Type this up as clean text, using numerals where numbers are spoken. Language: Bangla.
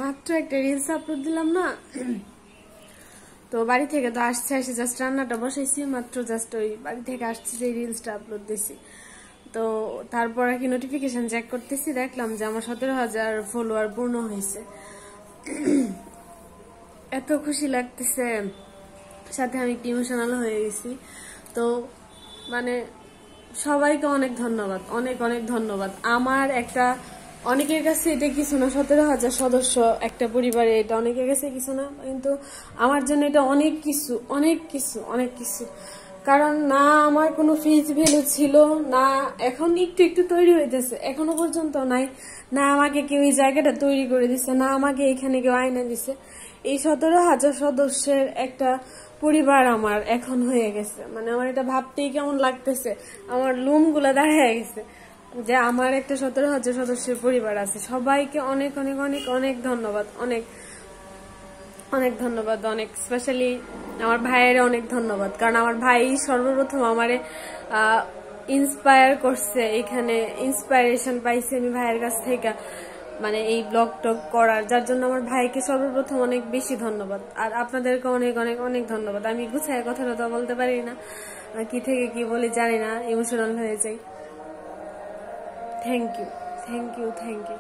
মাত্র একটা রিলস আপলোড দিলাম না, তো বাড়ি থেকে তো আসছে, এসে জাস্ট রান্নাটা বসাইছি মাত্র, জাস্ট ওই বাড়ি থেকে আসছে যে রিলসটা আপলোড দিছি। তো তারপর আর কি নোটিফিকেশন চেক করতেছি, দেখলাম যে আমার 17,000 ফলোয়ার পূর্ণ হয়েছে। এত খুশি লাগতেছে, সাথে আমি একটু ইমোশনাল হয়ে গেছি। তো মানে সবাইকে অনেক ধন্যবাদ, অনেক অনেক ধন্যবাদ। আমার একটা, অনেকের কাছে এটা কিছু না, 17,000 সদস্য একটা পরিবারে, এটা অনেকের কাছে কিছু না, কিন্তু আমার জন্য এটা অনেক কিছু, অনেক কিছু, অনেক কিছু। কারণ না আমার কোনো ফেস ভ্যালু ছিল না, এখন একটু একটু তৈরি হইতেছে, এখনো পর্যন্ত নাই। না আমাকে কেউ এই জায়গাটা তৈরি করে দিছে, না আমাকে এখানে কেউ আয়না দিছে। এই 17,000 সদস্যের একটা পরিবার আমার এখন হয়ে গেছে। মানে আমার এটা ভাবতেই কেমন লাগতেছে, আমার লোম গুলা দাঁড়িয়ে গেছে যে আমার একটা 17,000 সদস্যের পরিবার আছে। সবাইকে অনেক অনেক অনেক অনেক ধন্যবাদ, অনেক অনেক ধন্যবাদ, অনেক স্পেশালি আমার ভাইয়ের অনেক ধন্যবাদ। কারণ আমার ভাই সর্বপ্রথম আমারে ইন্সপায়ার করছে, এখানে ইন্সপায়ারেশন পাইছি আমি ভাইয়ের কাছ থেকে, মানে এই ব্লগ টক করার, যার জন্য আমার ভাইকে সর্বপ্রথম অনেক বেশি ধন্যবাদ। আর আপনাদেরকে অনেক অনেক অনেক ধন্যবাদ। আমি গুছায় কথা বলতে পারি না, কি থেকে কি বলি জানি না, ইমোশনাল হয়ে যাই। Thank you, thank you, thank you.